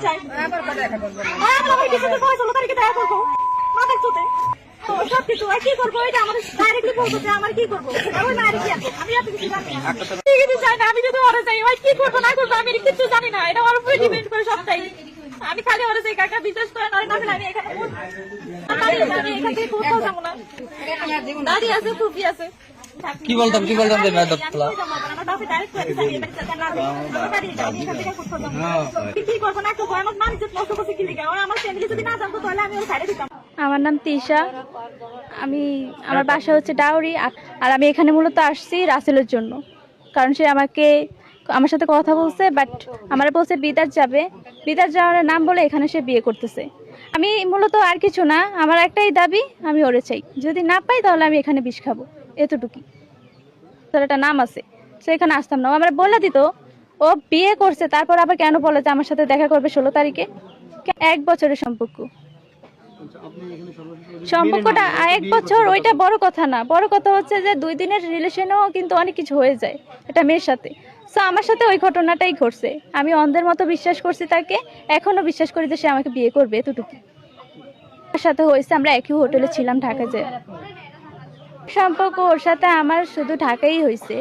চাই। আমরা ওই কিছু তো 16 তারিখে দেখা করবো মাথার চোটে সবকিছু কি করবো এটা আমাদের ডাইরেক্টলি বলতো যে আমার কি করবো ওই মায়ের কি আছে আমি এত কিছু জানি না কিছু চাই না। আমি যদি ওরা চাই ওই কি করবো না করবো আমি কিছু জানি না, এটা ওর উপরে ডিপেন্ড করে সবটাই। আমি খালি ওরা চাই কাকা বিশ্বাস করে না আমি এখানে আমি এখান থেকে কোথাও যাবো না। দাদি আছে ফুফি আছে কি বলতাম যে ম্যাডাম কি করবো না করবো আমার মানুষ নষ্ট করছে কি লিখা আমার ফ্যামিলি যদি না জানতো তাহলে আমি ওর সাইডে দিতাম। আমার নাম তিশা, আমার বাসা হচ্ছে ডাউরি। আর আমি এখানে মূলত আসছি রাসেলের জন্য, কারণ সে আমার সাথে কথা বলছে, বাট আমার বলছে বিদার যাওয়ার নাম বলে এখানে সে বিয়ে করতেছে। আমি মূলত আর কিছু না, আমার একটাই দাবি, আমি ওরে চাই। যদি না পাই তাহলে আমি এখানে বিষ খাবো, এতটুকুই। তার একটা নাম আছে, সে এখানে আসতাম না। আমরা বলে দিত ও বিয়ে করছে, তারপর আবার কেন বলে যে আমার সাথে দেখা করবে 16 তারিখে। 1 বছরের সম্পর্কটা 1 বছর, ওইটা বড় কথা না। বড় কথা হচ্ছে যে 2 দিনের রিলেশনেও কিন্তু অনেক কিছু হয়ে যায় এটা মেয়ের সাথে। সো আমার সাথে ওই ঘটনাটাই ঘটছে। আমি অন্ধের মতো বিশ্বাস করছি তাকে, এখনো বিশ্বাস করি যে সে আমাকে বিয়ে করবে, এতটুকু। তার সাথে হয়েছে, আমরা একই হোটেলে ছিলাম ঢাকা। যে সম্পর্ক ওর সাথে আমার শুধু ঢাকাই হয়েছে,